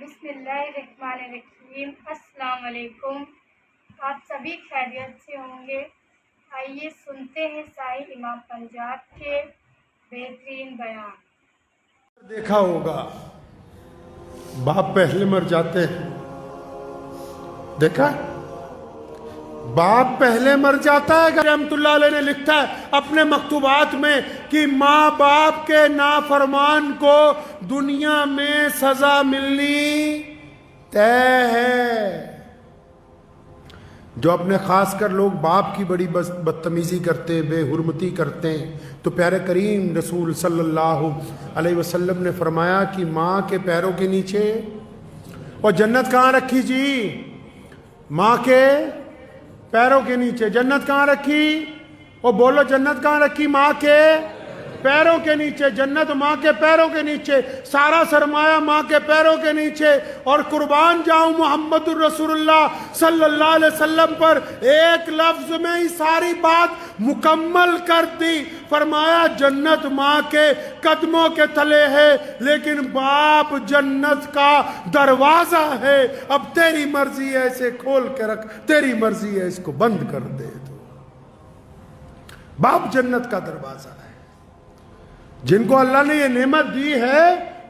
بسم اللہ الرحمن الرحیم۔ السلام علیکم۔ آپ سبھی خیریت سے ہوں گے۔ آئیے سنتے ہیں سائی امام پنجاب کے بہترین بیان۔ دیکھا ہوگا باپ پہلے مر جاتے ہیں، دیکھا باپ پہلے مر جاتا ہے۔ رحمت اللہ علیہ نے لکھا ہے اپنے مکتوبات میں کہ ماں باپ کے نافرمان کو دنیا میں سزا ملنی طے ہے۔ جو اپنے خاص کر لوگ باپ کی بڑی بدتمیزی کرتے ہیں، بے حرمتی کرتے ہیں، تو پیارے کریم رسول صلی اللہ علیہ وسلم نے فرمایا کہ ماں کے پیروں کے نیچے، اور جنت کہاں رکھی جی؟ ماں کے پیروں کے نیچے۔ جنت کہاں رکھی؟ اور بولو جنت کہاں رکھی؟ ماں کے پیروں کے نیچے۔ جنت ماں کے پیروں کے نیچے، سارا سرمایہ ماں کے پیروں کے نیچے۔ اور قربان جاؤں محمد الرسول اللہ صلی اللہ علیہ وسلم پر، ایک لفظ میں ہی ساری بات مکمل کر دی۔ فرمایا جنت ماں کے قدموں کے تلے ہے، لیکن باپ جنت کا دروازہ ہے۔ اب تیری مرضی ہے اسے کھول کے رکھ، تیری مرضی ہے اس کو بند کر دے۔ تو باپ جنت کا دروازہ ہے۔ جن کو اللہ نے یہ نعمت دی ہے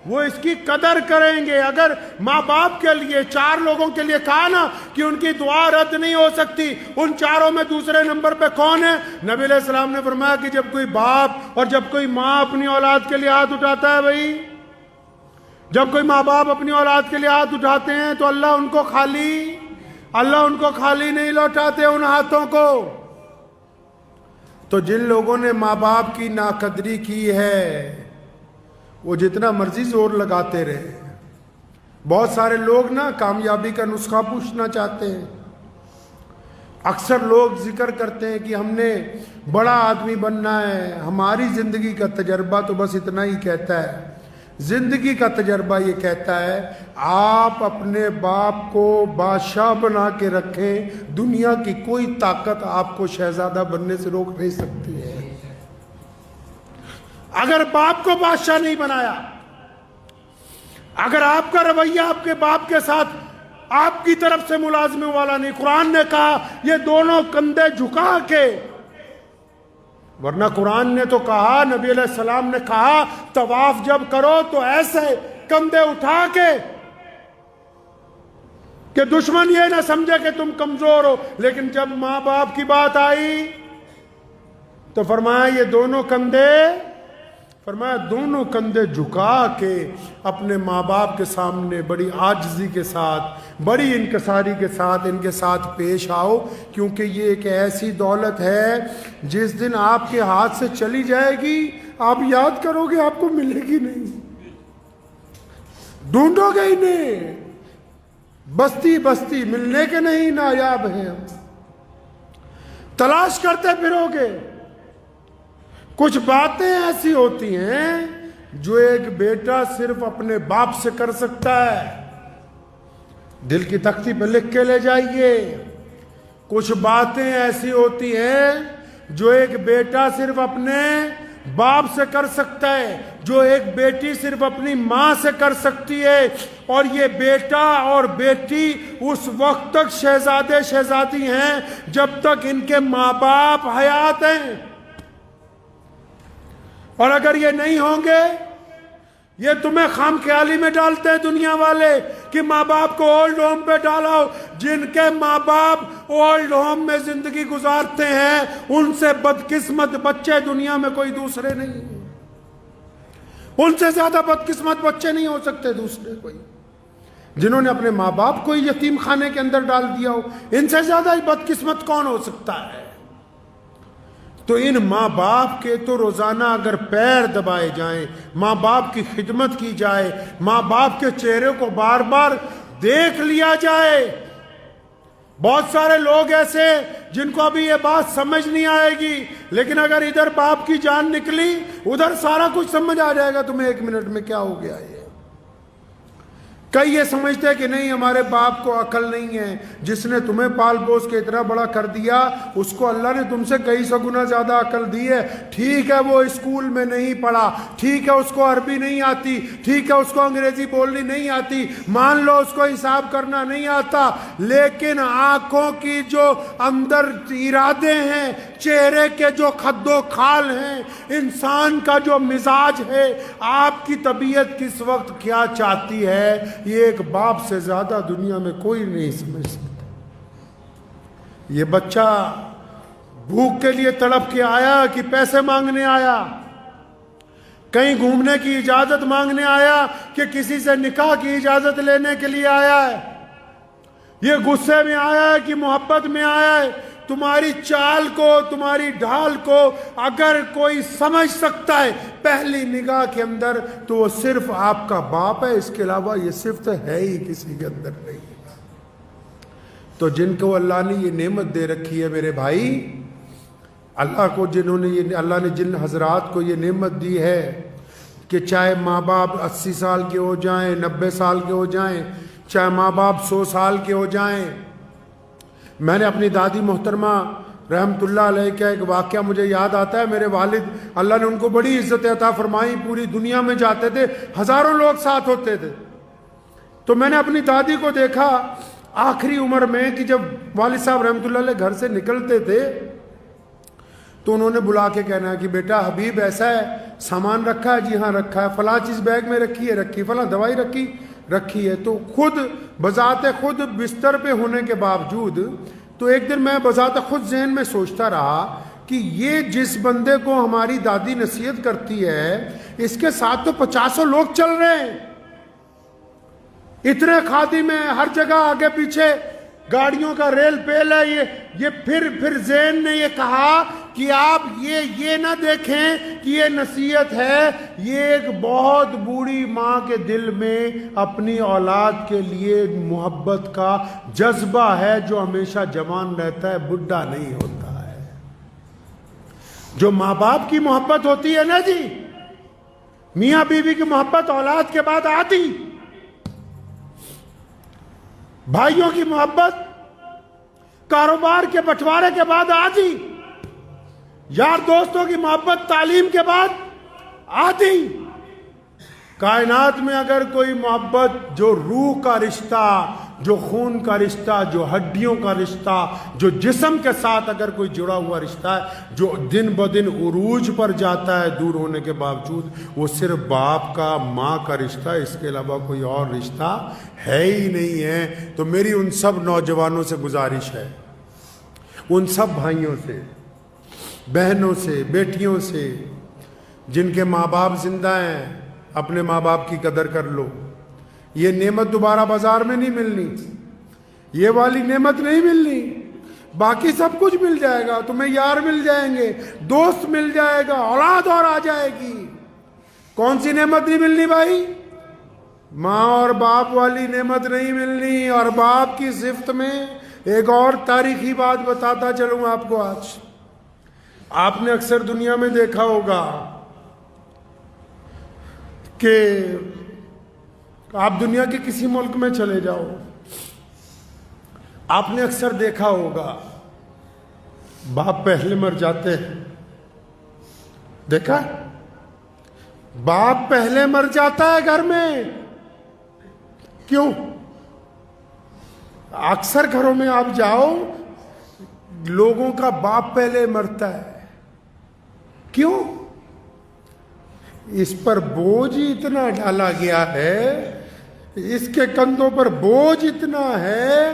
وہ اس کی قدر کریں گے۔ اگر ماں باپ کے لیے، چار لوگوں کے لیے کہا نا کہ ان کی دعا رد نہیں ہو سکتی، ان چاروں میں دوسرے نمبر پہ کون ہے؟ نبی علیہ السلام نے فرمایا کہ جب کوئی باپ اور جب کوئی ماں اپنی اولاد کے لیے ہاتھ اٹھاتا ہے، بھائی جب کوئی ماں باپ اپنی اولاد کے لیے ہاتھ اٹھاتے ہیں تو اللہ ان کو خالی نہیں لوٹاتے ان ہاتھوں کو۔ تو جن لوگوں نے ماں باپ کی ناقدری کی ہے وہ جتنا مرضی زور لگاتے رہے۔ بہت سارے لوگ نا کامیابی کا نسخہ پوچھنا چاہتے ہیں۔ اکثر لوگ ذکر کرتے ہیں کہ ہم نے بڑا آدمی بننا ہے، ہماری زندگی کا تجربہ تو بس اتنا ہی کہتا ہے۔ زندگی کا تجربہ یہ کہتا ہے آپ اپنے باپ کو بادشاہ بنا کے رکھیں، دنیا کی کوئی طاقت آپ کو شہزادہ بننے سے روک نہیں سکتی ہے۔ اگر باپ کو بادشاہ نہیں بنایا، اگر آپ کا رویہ آپ کے باپ کے ساتھ آپ کی طرف سے ملازموں والا نہیں، قرآن نے کہا یہ دونوں کندھے جھکا کے، ورنہ قرآن نے تو کہا، نبی علیہ السلام نے کہا طواف جب کرو تو ایسے کندھے اٹھا کے کہ دشمن یہ نہ سمجھے کہ تم کمزور ہو۔ لیکن جب ماں باپ کی بات آئی تو فرمایا یہ دونوں کندھے جھکا کے اپنے ماں باپ کے سامنے بڑی عاجزی کے ساتھ، بڑی انکساری کے ساتھ ان کے ساتھ پیش آؤ، کیونکہ یہ ایک ایسی دولت ہے جس دن آپ کے ہاتھ سے چلی جائے گی آپ یاد کرو گے آپ کو ملے گی نہیں، ڈھونڈو گے ہی نہیں، بستی بستی ملنے کے نہیں نایاب ہیں، تلاش کرتے پھرو گے۔ کچھ باتیں ایسی ہوتی ہیں جو ایک بیٹا صرف اپنے باپ سے کر سکتا ہے، دل کی تختی پہ لکھ کے لے جائیے۔ کچھ باتیں ایسی ہوتی ہیں جو ایک بیٹا صرف اپنے باپ سے کر سکتا ہے، جو ایک بیٹی صرف اپنی ماں سے کر سکتی ہے، اور یہ بیٹا اور بیٹی اس وقت تک شہزادے شہزادی ہیں جب تک ان کے ماں باپ حیات ہیں، اور اگر یہ نہیں ہوں گے، یہ تمہیں خام خیالی میں ڈالتے ہیں دنیا والے کہ ماں باپ کو اولڈ ہوم پہ ڈالاؤ۔ جن کے ماں باپ اولڈ ہوم میں زندگی گزارتے ہیں ان سے بدقسمت بچے دنیا میں کوئی دوسرے نہیں ہیں، ان سے زیادہ بدقسمت بچے نہیں ہو سکتے دوسرے کوئی۔ جنہوں نے اپنے ماں باپ کو یتیم خانے کے اندر ڈال دیا ہو، ان سے زیادہ بدقسمت کون ہو سکتا ہے؟ تو ان ماں باپ کے تو روزانہ اگر پیر دبائے جائیں، ماں باپ کی خدمت کی جائے، ماں باپ کے چہرے کو بار بار دیکھ لیا جائے۔ بہت سارے لوگ ایسے جن کو ابھی یہ بات سمجھ نہیں آئے گی، لیکن اگر ادھر باپ کی جان نکلی ادھر سارا کچھ سمجھ آ جائے گا تمہیں ایک منٹ میں کیا ہو گیا یہ۔ کئی یہ سمجھتے ہیں کہ نہیں ہمارے باپ کو عقل نہیں ہے، جس نے تمہیں پال پوس کے اتنا بڑا کر دیا اس کو اللہ نے تم سے کئی سو گنا زیادہ عقل دی ہے۔ ٹھیک ہے وہ اسکول میں نہیں پڑھا، ٹھیک ہے اس کو عربی نہیں آتی، ٹھیک ہے اس کو انگریزی بولنی نہیں آتی، مان لو اس کو حساب کرنا نہیں آتا، لیکن آنکھوں کی جو اندر ارادے ہیں، چہرے کے جو خد و خال ہیں، انسان کا جو مزاج ہے، آپ کی طبیعت کس وقت کیا چاہتی ہے، یہ ایک باپ سے زیادہ دنیا میں کوئی نہیں سمجھ سکتا۔ یہ بچہ بھوک کے لیے تڑپ کے آیا کہ پیسے مانگنے آیا، کہیں گھومنے کی اجازت مانگنے آیا کہ کسی سے نکاح کی اجازت لینے کے لیے آیا ہے، یہ غصے میں آیا ہے کہ محبت میں آیا ہے۔ تمہاری چال کو، تمہاری ڈھال کو اگر کوئی سمجھ سکتا ہے پہلی نگاہ کے اندر تو وہ صرف آپ کا باپ ہے، اس کے علاوہ یہ صفت ہے ہی کسی کے اندر نہیں۔ تو جن کو اللہ نے یہ نعمت دے رکھی ہے میرے بھائی، اللہ نے جن حضرات کو یہ نعمت دی ہے کہ چاہے ماں باپ 80 سال کے ہو جائیں، 90 سال کے ہو جائیں، چاہے ماں باپ 100 سال کے ہو جائیں۔ میں نے اپنی دادی محترمہ رحمت اللہ علیہ کا ایک واقعہ مجھے یاد آتا ہے۔ میرے والد اللہ نے ان کو بڑی عزت عطا فرمائی، پوری دنیا میں جاتے تھے، ہزاروں لوگ ساتھ ہوتے تھے۔ تو میں نے اپنی دادی کو دیکھا آخری عمر میں کہ جب والد صاحب رحمت اللہ علیہ گھر سے نکلتے تھے تو انہوں نے بلا کے کہنا کہ بیٹا حبیب ایسا ہے، سامان رکھا ہے؟ جی ہاں رکھا ہے۔ فلاں چیز بیگ میں رکھی ہے؟ رکھی۔ فلاں دوائی رکھی ہے۔ تو خود بذات خود بستر پہ ہونے کے باوجود تو ایک دن میں بذات خود ذہن میں سوچتا رہا کہ یہ جس بندے کو ہماری دادی نصیحت کرتی ہے اس کے ساتھ تو 50 لوگ چل رہے ہیں، اتنے خادم ہیں، ہر جگہ آگے پیچھے گاڑیوں کا ریل پیل ہے۔ یہ پھر ذہن نے یہ کہا کہ آپ یہ نہ دیکھیں کہ یہ نصیحت ہے، یہ ایک بہت بوڑھی ماں کے دل میں اپنی اولاد کے لیے محبت کا جذبہ ہے جو ہمیشہ جوان رہتا ہے، بڈھا نہیں ہوتا ہے۔ جو ماں باپ کی محبت ہوتی ہے نا جی، میاں بیوی کی محبت اولاد کے بعد آتی، بھائیوں کی محبت کاروبار کے بٹوارے کے بعد آتی، یار دوستوں کی محبت تعلیم کے بعد آتی۔ کائنات میں اگر کوئی محبت جو روح کا رشتہ، جو خون کا رشتہ، جو ہڈیوں کا رشتہ، جو جسم کے ساتھ اگر کوئی جڑا ہوا رشتہ ہے جو دن بدن عروج پر جاتا ہے دور ہونے کے باوجود، وہ صرف باپ کا، ماں کا رشتہ، اس کے علاوہ کوئی اور رشتہ ہے ہی نہیں ہے۔ تو میری ان سب نوجوانوں سے گزارش ہے، ان سب بھائیوں سے، بہنوں سے، بیٹیوں سے جن کے ماں باپ زندہ ہیں، اپنے ماں باپ کی قدر کر لو۔ یہ نعمت دوبارہ بازار میں نہیں ملنی، یہ والی نعمت نہیں ملنی، باقی سب کچھ مل جائے گا، تمہیں یار مل جائیں گے، دوست مل جائے گا، اولاد اور آ جائے گی۔ کون سی نعمت نہیں ملنی بھائی؟ ماں اور باپ والی نعمت نہیں ملنی۔ اور باپ کی صفت میں ایک اور تاریخی بات بتاتا چلوں آپ کو۔ آج آپ نے اکثر دنیا میں دیکھا ہوگا کہ آپ دنیا کے کسی ملک میں چلے جاؤ، آپ نے اکثر دیکھا ہوگا باپ پہلے مر جاتے ہیں۔ دیکھا؟ باپ پہلے مر جاتا ہے گھر میں۔ کیوں؟ اکثر گھروں میں آپ جاؤ، لوگوں کا باپ پہلے مرتا ہے۔ کیوں؟ اس پر بوجھ اتنا ڈالا گیا ہے، اس کے کندھوں پر بوجھ اتنا ہے،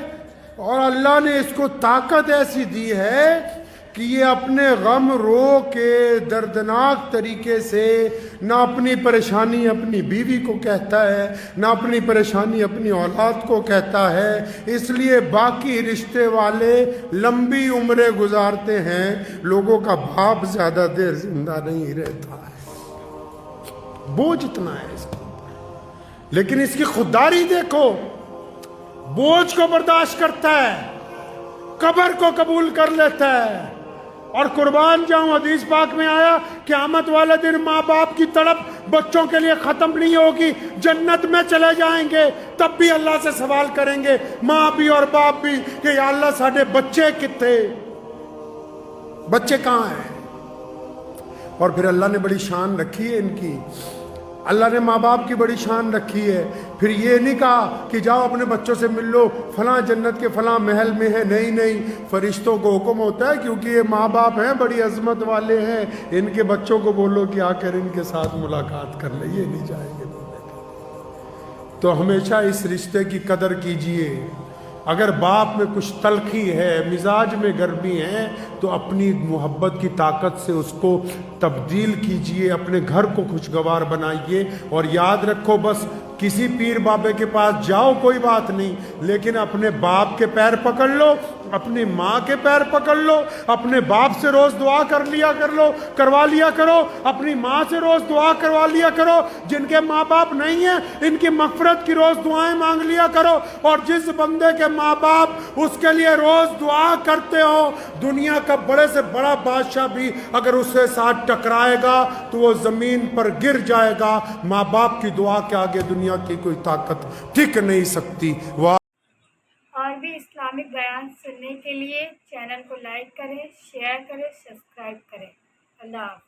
اور اللہ نے اس کو طاقت ایسی دی ہے کہ یہ اپنے غم رو کے دردناک طریقے سے نہ اپنی پریشانی اپنی بیوی کو کہتا ہے، نہ اپنی پریشانی اپنی اولاد کو کہتا ہے۔ اس لیے باقی رشتے والے لمبی عمریں گزارتے ہیں، لوگوں کا باپ زیادہ دیر زندہ نہیں رہتا ہے۔ بوجھ اتنا ہے اس کو، لیکن اس کی خودداری دیکھو، بوجھ کو برداشت کرتا ہے، قبر کو قبول کر لیتا ہے، اور قربان جاؤں حدیث پاک میں آیا قیامت والے دن ماں باپ کی تڑپ بچوں کے لیے ختم نہیں ہوگی، جنت میں چلے جائیں گے تب بھی اللہ سے سوال کریں گے، ماں بھی اور باپ بھی، کہ یا اللہ ساڈے بچے کتنے، بچے کہاں ہیں؟ اور پھر اللہ نے بڑی شان رکھی ہے ان کی، اللہ نے ماں باپ کی بڑی شان رکھی ہے۔ پھر یہ نہیں کہا کہ جاؤ اپنے بچوں سے مل لو، فلاں جنت کے فلاں محل میں ہے، نہیں نہیں، فرشتوں کو حکم ہوتا ہے کیونکہ یہ ماں باپ ہیں، بڑی عظمت والے ہیں، ان کے بچوں کو بولو کہ آ کر ان کے ساتھ ملاقات کر لیں، یہ نہیں جائیں گے بولنے۔ تو ہمیشہ اس رشتے کی قدر کیجئے۔ اگر باپ میں کچھ تلخی ہے، مزاج میں گرمی ہے، تو اپنی محبت کی طاقت سے اس کو تبدیل کیجئے، اپنے گھر کو خوشگوار بنائیے۔ اور یاد رکھو، بس کسی پیر بابے کے پاس جاؤ کوئی بات نہیں، لیکن اپنے باپ کے پیر پکڑ لو، اپنی ماں کے پیر پکڑ لو، اپنے باپ سے روز دعا کروا لیا کرو، اپنی ماں سے روز دعا کروا لیا کرو، جن کے ماں باپ نہیں ہیں ان کی مغفرت کی روز دعائیں مانگ لیا کرو۔ اور جس بندے کے ماں باپ اس کے لیے روز دعا کرتے ہو، دنیا کا بڑے سے بڑا بادشاہ بھی اگر اس کے ساتھ ٹکرائے گا تو وہ زمین پر گر جائے گا۔ ماں باپ کی دعا کے آگے دنیا کی کوئی طاقت ٹک نہیں سکتی۔ اور بھی اسلامک بیان سننے کے لیے چینل کو لائک کریں، شیئر کریں، سبسکرائب کریں۔ اللہ حافظ۔